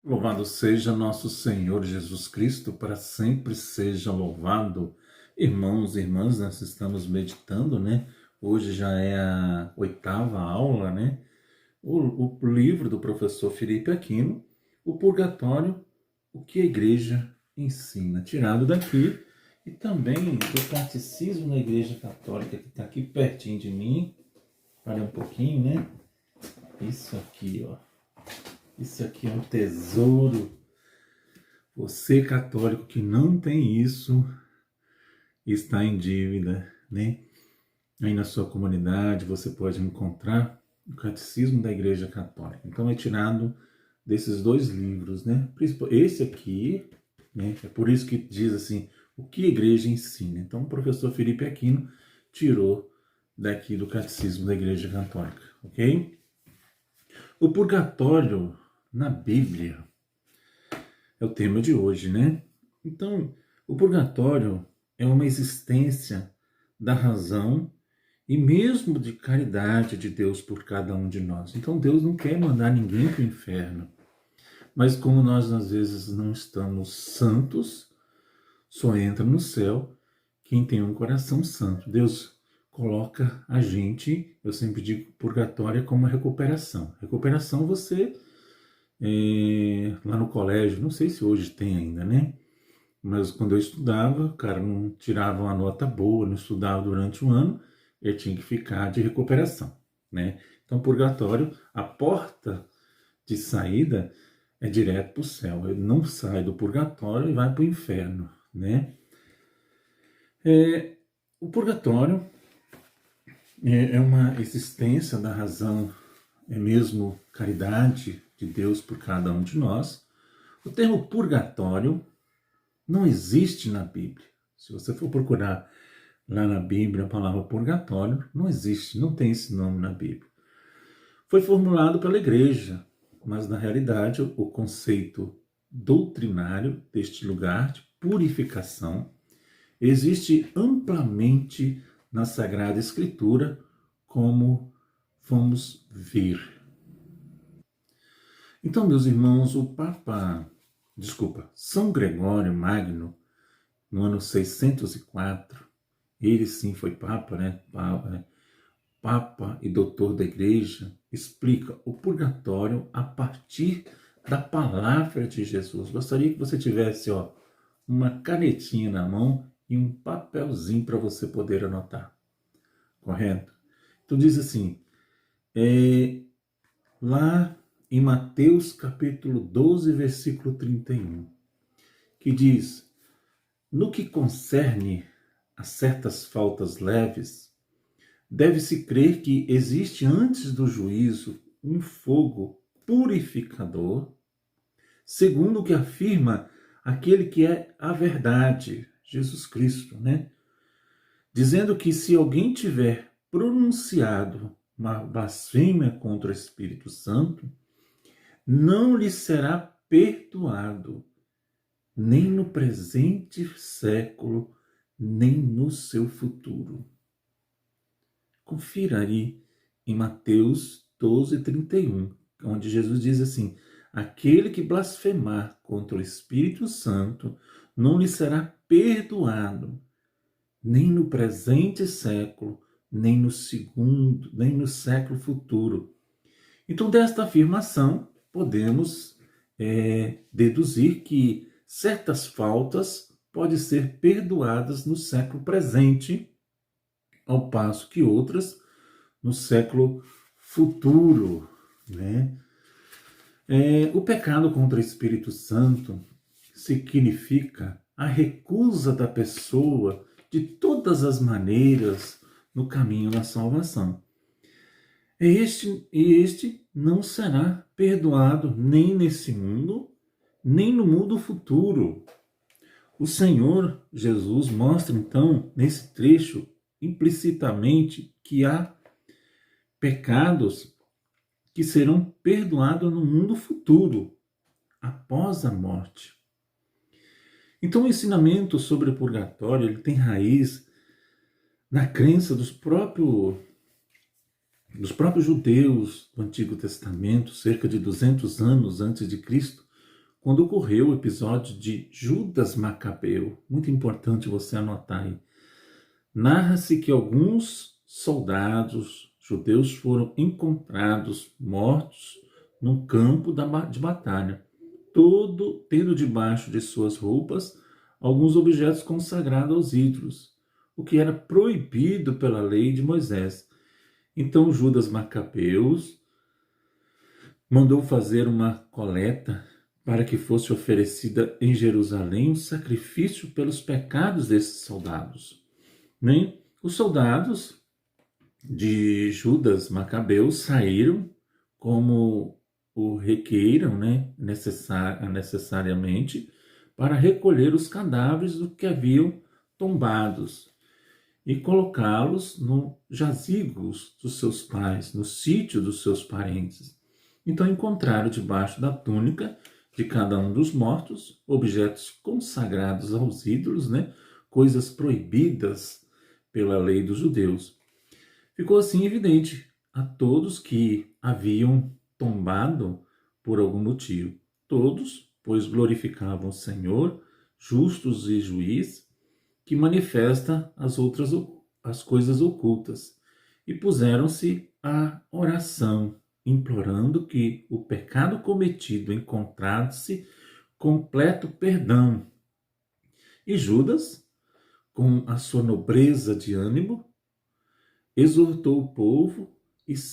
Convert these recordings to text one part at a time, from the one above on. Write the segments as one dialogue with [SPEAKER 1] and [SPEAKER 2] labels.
[SPEAKER 1] Louvado seja nosso Senhor Jesus Cristo, para sempre seja louvado. Irmãos e irmãs, nós estamos meditando, né? Hoje já é a 8ª aula, né? O livro do professor Felipe Aquino, O Purgatório, o que a Igreja ensina, tirado daqui, e também do Catecismo da Igreja Católica, que está aqui pertinho de mim. Olha um pouquinho, né? Isso aqui, ó. Isso aqui é um tesouro. Você, católico, que não tem isso, está em dívida, né? Aí na sua comunidade você pode encontrar o Catecismo da Igreja Católica. Então é tirado desses dois livros, né? Esse aqui, né? É por isso que diz assim, o que a Igreja ensina. Então o professor Felipe Aquino tirou daqui do Catecismo da Igreja Católica, ok? O purgatório na Bíblia é o tema de hoje, né? Então, o purgatório é uma existência da razão e mesmo de caridade de Deus por cada um de nós. Então, Deus não quer mandar ninguém para o inferno. Mas como nós, às vezes, não estamos santos, só entra no céu quem tem um coração santo. Deus coloca a gente, eu sempre digo, purgatório é como recuperação. Recuperação você... lá no colégio, não sei se hoje tem ainda, né? Mas quando eu estudava, o cara não tirava uma nota boa, não estudava durante um ano, ele tinha que ficar de recuperação, né? Então, purgatório, a porta de saída é direto para o céu. Ele não sai do purgatório e vai para o inferno, né? O purgatório é uma existência da razão, é mesmo caridade de Deus por cada um de nós. O termo purgatório não existe na Bíblia. Se você for procurar lá na Bíblia a palavra purgatório, não existe, não tem esse nome na Bíblia. Foi formulado pela igreja, mas na realidade o conceito doutrinário deste lugar de purificação existe amplamente na Sagrada Escritura, como vamos ver. Então, meus irmãos, São Gregório Magno, no ano 604, ele sim foi Papa, né? Papa e doutor da Igreja, explica o purgatório a partir da palavra de Jesus. Gostaria que você tivesse, uma canetinha na mão e um papelzinho para você poder anotar, correto? Então diz assim, lá em Mateus capítulo 12, versículo 31, que diz: no que concerne a certas faltas leves, deve-se crer que existe antes do juízo um fogo purificador, segundo o que afirma aquele que é a verdade, Jesus Cristo, né? Dizendo que se alguém tiver pronunciado uma blasfêmia contra o Espírito Santo, não lhe será perdoado, nem no presente século, nem no seu futuro. Confira aí em Mateus 12, 31, onde Jesus diz assim: aquele que blasfemar contra o Espírito Santo não lhe será perdoado, nem no presente século, nem no segundo, nem no século futuro. Então, desta afirmação, podemos deduzir que certas faltas podem ser perdoadas no século presente, ao passo que outras no século futuro, né? O pecado contra o Espírito Santo significa a recusa da pessoa de todas as maneiras no caminho da salvação. Este não será perdoado nem nesse mundo, nem no mundo futuro. O Senhor Jesus mostra, então, nesse trecho, implicitamente, que há pecados que serão perdoados no mundo futuro, após a morte. Então, o ensinamento sobre o purgatório ele tem raiz na crença dos próprios judeus do Antigo Testamento, cerca de 200 anos antes de Cristo, quando ocorreu o episódio de Judas Macabeu. Muito importante você anotar aí. Narra-se que alguns soldados judeus foram encontrados mortos no campo de batalha, tendo debaixo de suas roupas alguns objetos consagrados aos ídolos, o que era proibido pela lei de Moisés. Então Judas Macabeus mandou fazer uma coleta para que fosse oferecida em Jerusalém um sacrifício pelos pecados desses soldados. Os soldados de Judas Macabeus saíram como o requeiram, necessariamente, para recolher os cadáveres do que haviam tombados e colocá-los no jazigos dos seus pais, no sítio dos seus parentes. Então encontraram debaixo da túnica de cada um dos mortos objetos consagrados aos ídolos, coisas proibidas pela lei dos judeus. Ficou assim evidente a todos que haviam tombado por algum motivo. Todos, pois glorificavam o Senhor, justos e juiz, que manifesta as coisas ocultas, e puseram-se à oração, implorando que o pecado cometido encontrasse completo perdão. E Judas, com a sua nobreza de ânimo, exortou o povo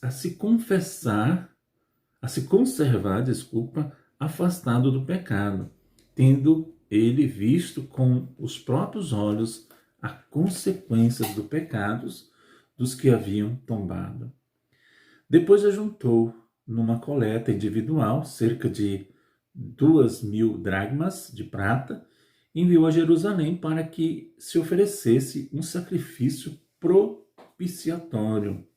[SPEAKER 1] a se conservar, afastado do pecado, tendo ele visto com os próprios olhos as consequências dos pecados dos que haviam tombado. Depois ajuntou numa coleta individual cerca de 2.000 dracmas de prata, enviou a Jerusalém para que se oferecesse um sacrifício propiciatório.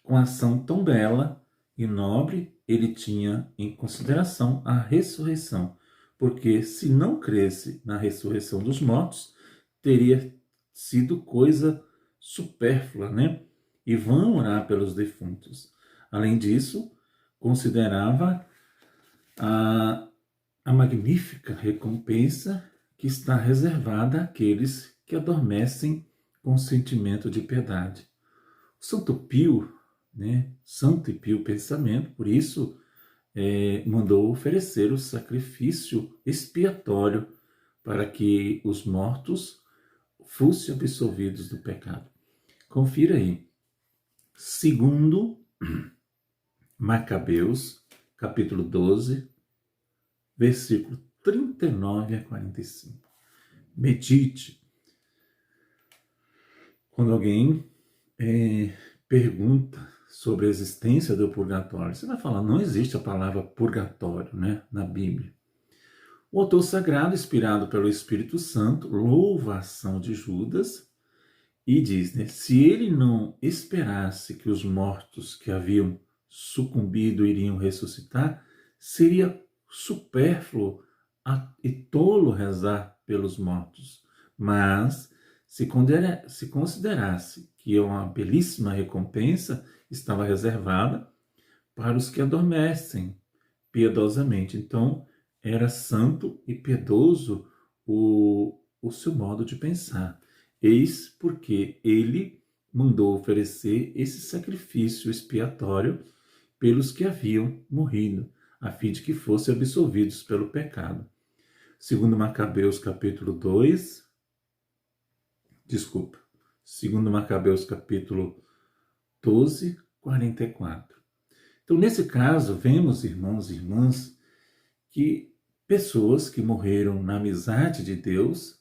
[SPEAKER 1] Com ação tão bela e nobre, ele tinha em consideração a ressurreição, porque se não cresce na ressurreição dos mortos, teria sido coisa supérflua, E vão orar pelos defuntos. Além disso, considerava a magnífica recompensa que está reservada àqueles que adormecem com sentimento de piedade. O Santo Pio, Santo e Pio pensamento, por isso mandou oferecer o sacrifício expiatório para que os mortos fossem absolvidos do pecado. Confira aí. Segundo Macabeus, capítulo 12, versículo 39 a 45. Medite. Quando alguém pergunta sobre a existência do purgatório, você vai falar, não existe a palavra purgatório, na Bíblia. O autor sagrado, inspirado pelo Espírito Santo, louva a ação de Judas e diz, se ele não esperasse que os mortos que haviam sucumbido iriam ressuscitar, seria supérfluo e tolo rezar pelos mortos. Mas, se considerasse que uma belíssima recompensa estava reservada para os que adormecem piedosamente. Então, era santo e piedoso o seu modo de pensar. Eis porque ele mandou oferecer esse sacrifício expiatório pelos que haviam morrido, a fim de que fossem absolvidos pelo pecado. Segundo Macabeus capítulo 12, 44. Então, nesse caso, vemos, irmãos e irmãs, que pessoas que morreram na amizade de Deus,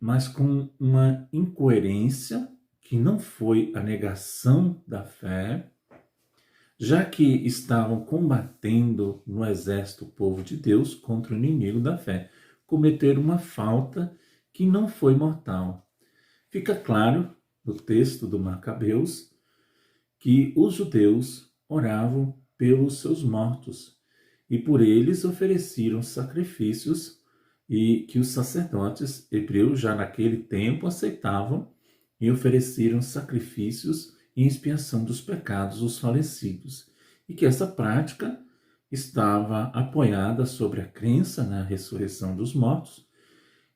[SPEAKER 1] mas com uma incoerência que não foi a negação da fé, já que estavam combatendo no exército o povo de Deus contra o inimigo da fé, cometeram uma falta que não foi mortal. Fica claro no texto do Macabeus que os judeus oravam pelos seus mortos e por eles ofereciam sacrifícios e que os sacerdotes hebreus já naquele tempo aceitavam e ofereciam sacrifícios em expiação dos pecados dos falecidos, e que essa prática estava apoiada sobre a crença na ressurreição dos mortos,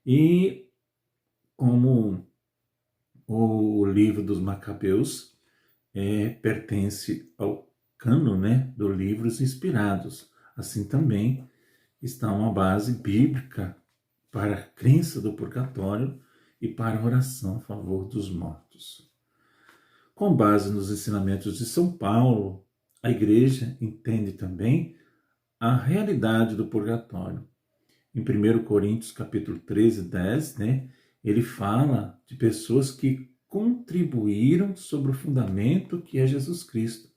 [SPEAKER 1] e como o livro dos Macabeus pertence ao cano, né, dos livros inspirados, assim também está uma base bíblica para a crença do purgatório e para a oração a favor dos mortos. Com base nos ensinamentos de São Paulo, a Igreja entende também a realidade do purgatório. Em 1 Coríntios capítulo 13, 10, né, ele fala de pessoas que contribuíram sobre o fundamento que é Jesus Cristo,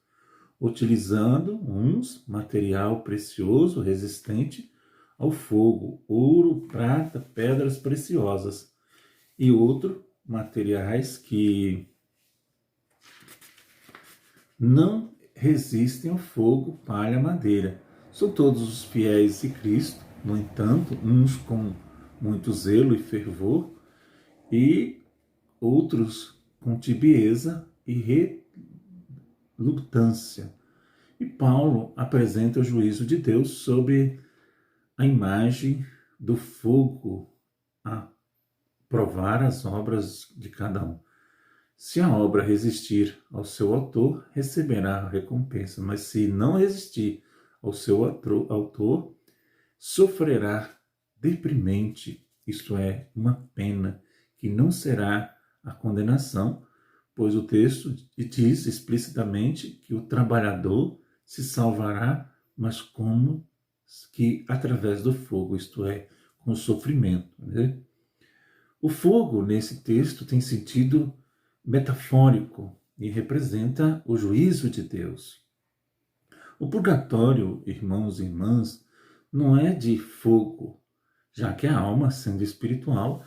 [SPEAKER 1] utilizando uns material precioso, resistente ao fogo, ouro, prata, pedras preciosas, e outro materiais que não resistem ao fogo, palha, madeira. São todos os fiéis de Cristo, no entanto, uns com muito zelo e fervor, e outros com tibieza e relutância. E Paulo apresenta o juízo de Deus sobre a imagem do fogo a provar as obras de cada um. Se a obra resistir ao seu autor, receberá a recompensa, mas se não resistir ao seu autor, sofrerá deprimente, isto é, uma pena, que não será a condenação, pois o texto diz explicitamente que o trabalhador se salvará, mas como que através do fogo, isto é, com o sofrimento. Né? O fogo, nesse texto, tem sentido metafórico e representa o juízo de Deus. O purgatório, irmãos e irmãs, não é de fogo, já que a alma, sendo espiritual,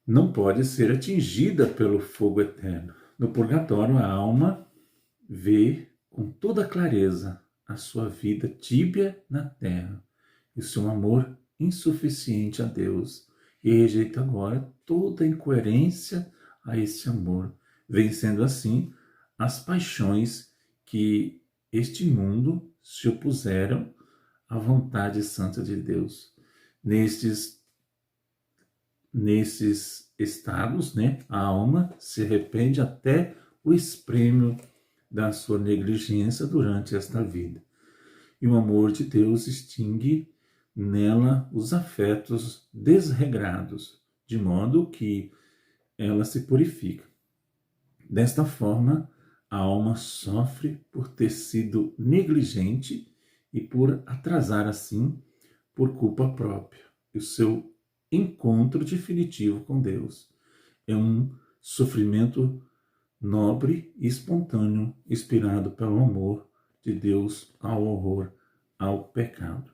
[SPEAKER 1] não pode ser atingida pelo fogo eterno. No purgatório, a alma vê com toda clareza a sua vida tíbia na terra e o seu amor insuficiente a Deus, e rejeita agora toda incoerência a esse amor, vencendo assim as paixões que este mundo se opuseram à vontade santa de Deus. Nesses estados, né, a alma se arrepende até o extremo da sua negligência durante esta vida. E o amor de Deus extingue nela os afetos desregrados, de modo que ela se purifica. Desta forma, a alma sofre por ter sido negligente e por atrasar assim, por culpa própria, o seu encontro definitivo com Deus. É um sofrimento nobre e espontâneo, inspirado pelo amor de Deus ao horror, ao pecado.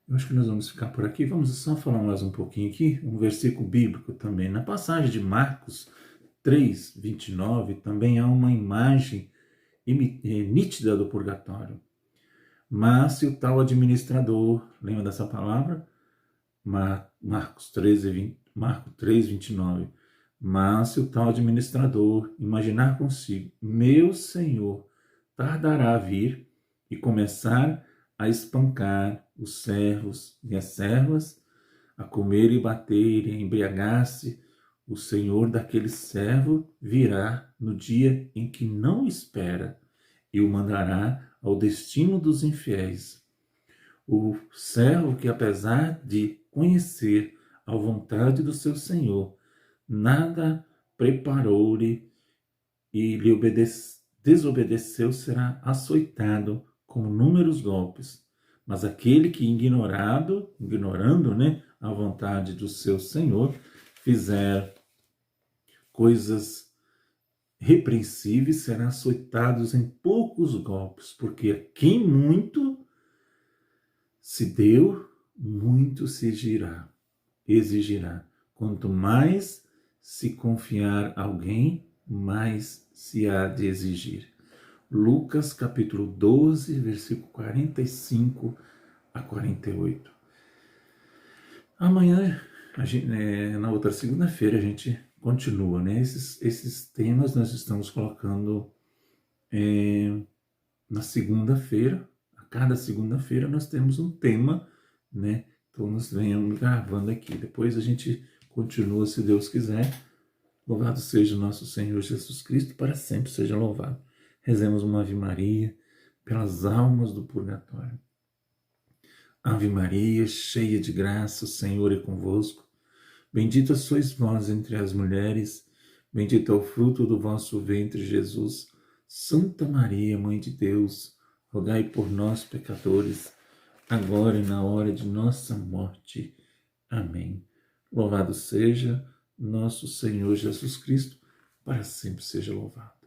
[SPEAKER 1] Eu acho que nós vamos ficar por aqui. Vamos só falar mais um pouquinho aqui, um versículo bíblico também. Na passagem de Marcos 3, 29, também há uma imagem nítida do purgatório. Mas se o tal administrador, lembra dessa palavra? Marcos 3, 29. Mas se o tal administrador imaginar consigo, meu Senhor tardará a vir, e começar a espancar os servos e as servas, a comer e bater e a embriagar-se, o Senhor daquele servo virá no dia em que não espera e o mandará ao destino dos infiéis. O servo que, apesar de conhecer a vontade do seu Senhor, nada preparou-lhe e lhe desobedeceu, será açoitado com inúmeros golpes. Mas aquele que, ignorando, né, a vontade do seu Senhor, fizer coisas repreensíveis, será açoitado em poucos golpes, porque a quem muito se deu, muito se exigirá. Quanto mais se confiar alguém, mais se há de exigir. Lucas capítulo 12, versículo 45 a 48. Amanhã, na outra segunda-feira, a gente continua, né? Esses temas nós estamos colocando na segunda-feira, a cada segunda-feira nós temos um tema, né? Então nós venhamos gravando aqui. Depois a gente continua, se Deus quiser. Louvado seja o nosso Senhor Jesus Cristo, para sempre seja louvado. Rezemos uma Ave Maria pelas almas do purgatório. Ave Maria, cheia de graça, o Senhor é convosco. Bendita sois vós entre as mulheres, bendito é o fruto do vosso ventre, Jesus. Santa Maria, Mãe de Deus, rogai por nós, pecadores, agora e na hora de nossa morte. Amém. Louvado seja nosso Senhor Jesus Cristo, para sempre seja louvado.